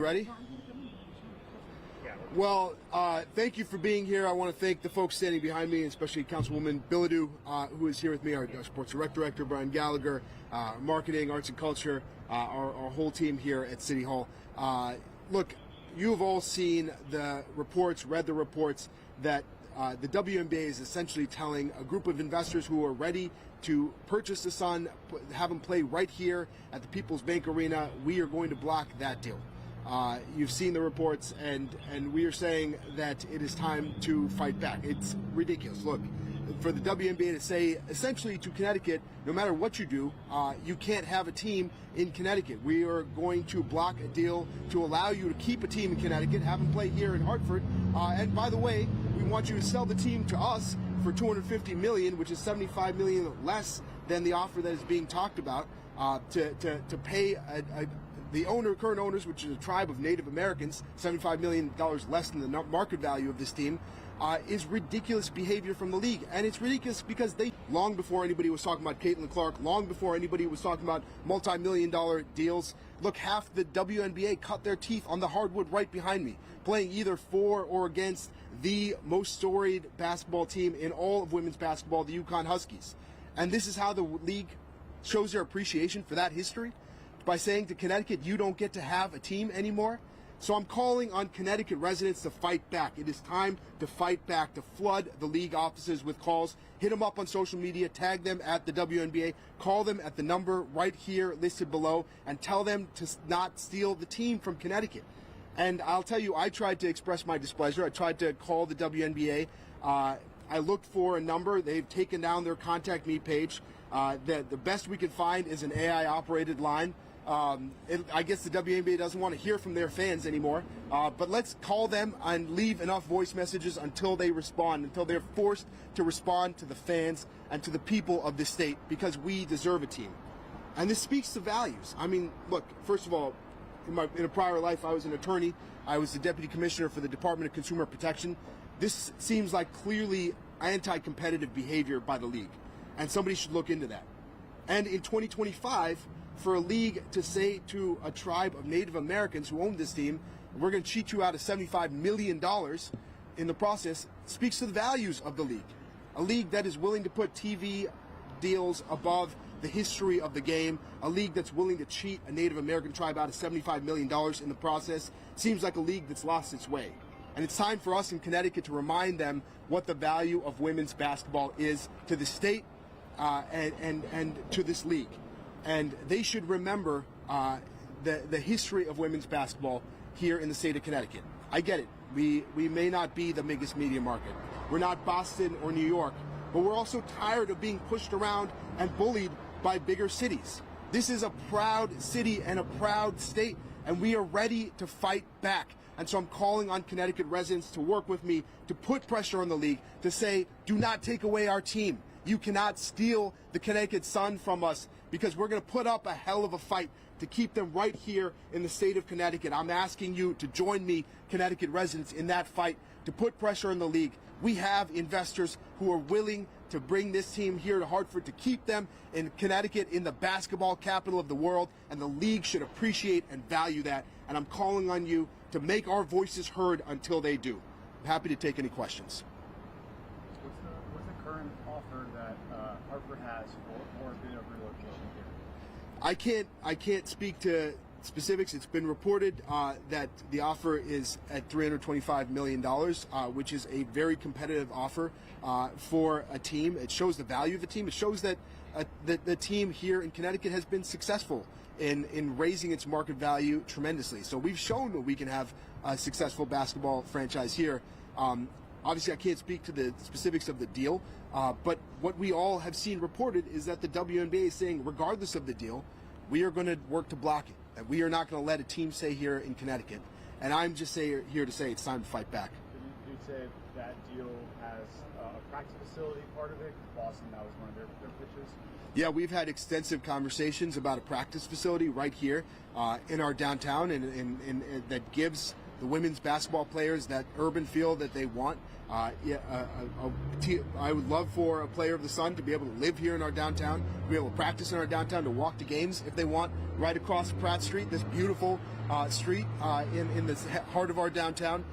Ready? Well, thank you for being here. I want to thank the folks standing behind me, especially Councilwoman Bilodeau, who is here with me, our sports director, Brian Gallagher, marketing, arts and culture, our whole team here at City Hall. Look, you have all seen the reports, read the reports that the WNBA is essentially telling a group of investors who are ready to purchase the Sun, have them play right here at the People's Bank Arena, we are going to block that deal. You've seen the reports, and we are saying that it is time to fight back. It's ridiculous. Look, for the WNBA to say essentially to Connecticut, no matter what you do, you can't have a team in Connecticut. We are going to block a deal to allow you to keep a team in Connecticut, have them play here in Hartford. And by the way, we want you to sell the team to us for $250 million, which is $75 million less than the offer that is being talked about, to pay the current owners, which is a tribe of Native Americans, $75 million less than the market value of this team, is ridiculous behavior from the league. And it's ridiculous because long before anybody was talking about Caitlin Clark, long before anybody was talking about multi-million-dollar deals, look, half the WNBA cut their teeth on the hardwood right behind me, playing either for or against the most storied basketball team in all of women's basketball, the UConn Huskies. And this is how the league shows their appreciation for that history, by saying to Connecticut, you don't get to have a team anymore. So I'm calling on Connecticut residents to fight back. It is time to fight back, to flood the league offices with calls. Hit them up on social media, tag them at the WNBA, call them at the number right here listed below, and tell them to not steal the team from Connecticut. And I'll tell you, I tried to express my displeasure. I tried to call the WNBA. I looked for a number. They've taken down their contact me page. The best we could find is an AI-operated line. I guess the WNBA doesn't want to hear from their fans anymore, but let's call them and leave enough voice messages until they respond, until they're forced to respond to the fans and to the people of this state, because we deserve a team. And this speaks to values. I mean, look, first of all, in a prior life, I was an attorney. I was the deputy commissioner for the Department of Consumer Protection. This seems like clearly anti-competitive behavior by the league, and somebody should look into that. And in 2025, for a league to say to a tribe of Native Americans who own this team, we're going to cheat you out of $75 million in the process, speaks to the values of the league. A league that is willing to put TV deals above the history of the game, a league that's willing to cheat a Native American tribe out of $75 million in the process, seems like a league that's lost its way. And it's time for us in Connecticut to remind them what the value of women's basketball is to the state and to this league. And they should remember the history of women's basketball here in the state of Connecticut. I get it. We may not be the biggest media market. We're not Boston or New York, but we're also tired of being pushed around and bullied by bigger cities. This is a proud city and a proud state, and we are ready to fight back. And so I'm calling on Connecticut residents to work with me to put pressure on the league to say, do not take away our team. You cannot steal the Connecticut Sun from us, because we're going to put up a hell of a fight to keep them right here in the state of Connecticut. I'm asking you to join me, Connecticut residents, in that fight to put pressure on the league. We have investors who are willing to bring this team here to Hartford, to keep them in Connecticut, in the basketball capital of the world, and the league should appreciate and value that. And I'm calling on you to make our voices heard until they do. I'm happy to take any questions. What's the current offer that Hartford has for a bit of relocation here? I can't speak to specifics. It's been reported that the offer is at $325 million, which is a very competitive offer for a team. It shows the value of the team. It shows that the team here in Connecticut has been successful in raising its market value tremendously. So we've shown that we can have a successful basketball franchise here. Obviously, I can't speak to the specifics of the deal, but what we all have seen reported is that the WNBA is saying, regardless of the deal, we are going to work to block it. That we are not going to let a team stay here in Connecticut. And I'm just here to say it's time to fight back. You'd say that deal has a practice facility part of it? Boston, that was one of their pitches? Yeah, we've had extensive conversations about a practice facility right here in our downtown, and that gives the women's basketball players that urban feel that they want. I would love for a player of the Sun to be able to live here in our downtown, to be able to practice in our downtown, to walk to games if they want, right across Pratt Street, this beautiful street in the heart of our downtown.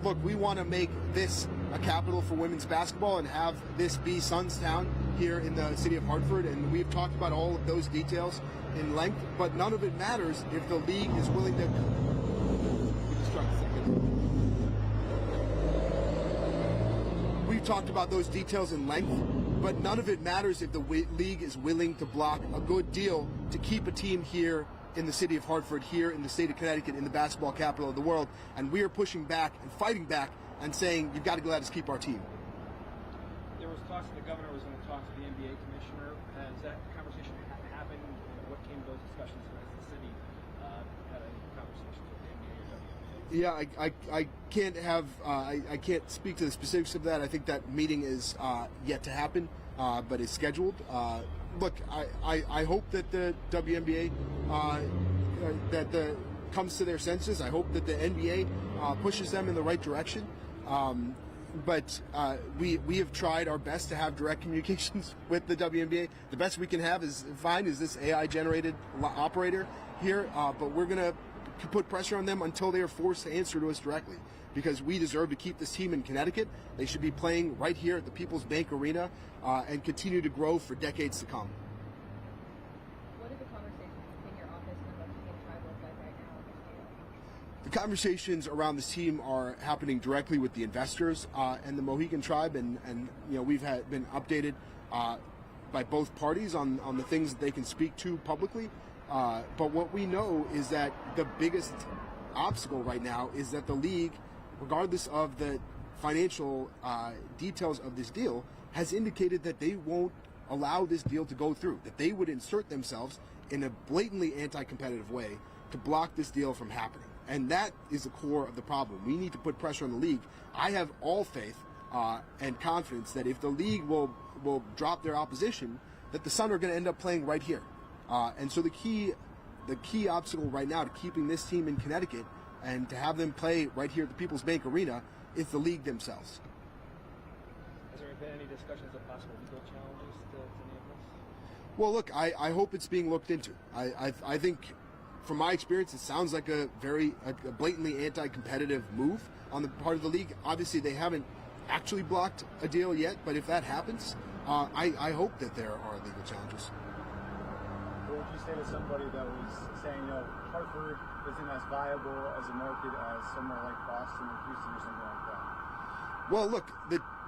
Look, we want to make this a capital for women's basketball and have this be Suns Town here in the city of Hartford, and we've talked about all of those details in length, but none of it matters if the league is willing to... We've talked about those details in length, but none of it matters if the league is willing to block a good deal to keep a team here in the city of Hartford, here in the state of Connecticut, in the basketball capital of the world. And we are pushing back and fighting back and saying, you've got to let us keep our team. There was talks that the governor was going to talk to the NBA commissioner. Has that conversation happened? What came to those discussions as the city had any conversations with the NBA or WNBA? Yeah, I can't have, I can't speak to the specifics of that. I think that meeting is yet to happen, but is scheduled. Look, I hope that the WNBA comes to their senses. I hope that the NBA pushes them in the right direction. But we have tried our best to have direct communications with the WNBA. The best we can have is this AI-generated operator here. But we're going to put pressure on them until they are forced to answer to us directly, because we deserve to keep this team in Connecticut. They should be playing right here at the People's Bank Arena and continue to grow for decades to come. What are the conversations between your office and the Mohegan Tribe look like right now on this deal? The conversations around this team are happening directly with the investors and the Mohegan Tribe, and you know, we've been updated by both parties on the things that they can speak to publicly. But what we know is that the biggest obstacle right now is that the league, regardless of the financial details of this deal, has indicated that they won't allow this deal to go through, that they would insert themselves in a blatantly anti-competitive way to block this deal from happening. And that is the core of the problem. We need to put pressure on the league. I have all faith and confidence that if the league will drop their opposition, that the Sun are going to end up playing right here. And so the key obstacle right now to keeping this team in Connecticut and to have them play right here at the People's Bank Arena is the league themselves. Has there been any discussions of possible legal challenges to any of this? Well, look, I hope it's being looked into. I think, from my experience, it sounds like a blatantly anti-competitive move on the part of the league. Obviously, they haven't actually blocked a deal yet, but if that happens, I hope that there are legal challenges. What would you say to somebody that was saying, you know, Hartford isn't as viable as a market as somewhere like Boston or Houston or something like that? Well, look,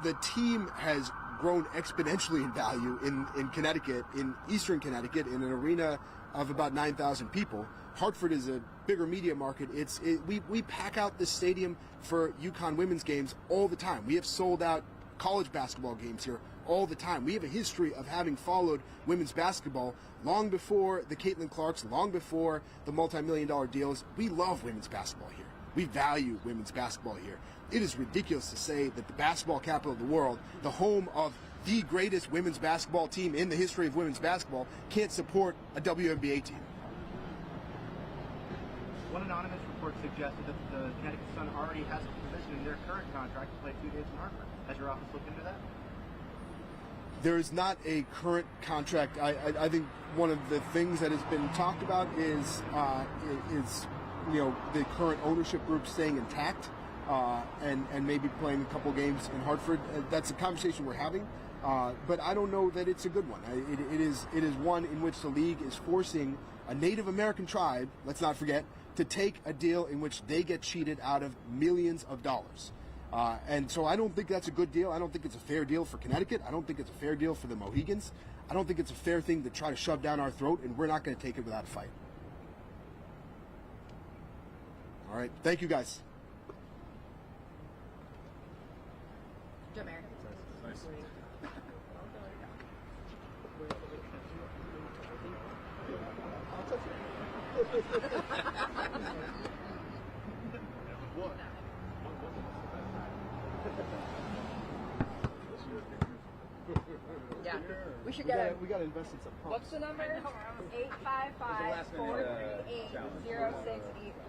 the team has grown exponentially in value in Connecticut, in eastern Connecticut, in an arena of about 9,000 people. Hartford is a bigger media market. We pack out this stadium for UConn women's games all the time. We have sold out college basketball games here all the time. We have a history of having followed women's basketball long before the Caitlin Clarks, long before the multi-million-dollar deals. We love women's basketball here. We value women's basketball here. It is ridiculous to say that the basketball capital of the world, the home of the greatest women's basketball team in the history of women's basketball, can't support a WNBA team. One anonymous report suggested that the Connecticut Sun already has a provision in their current contract to play 2 days in Hartford. Has your office looked into that? There is not a current contract. I think one of the things that has been talked about is you know, the current ownership group staying intact and maybe playing a couple games in Hartford. That's a conversation we're having, but I don't know that it's a good one. It is one in which the league is forcing a Native American tribe, let's not forget, to take a deal in which they get cheated out of millions of dollars. And so I don't think that's a good deal. I don't think it's a fair deal for Connecticut. I don't think it's a fair deal for the Mohegans. I don't think it's a fair thing to try to shove down our throat, and we're not going to take it without a fight. All right. Thank you, guys. Joe Mayer. Nice. Yeah, we should get it. We got to invest in some pumps. What's the number? 855-438-0684.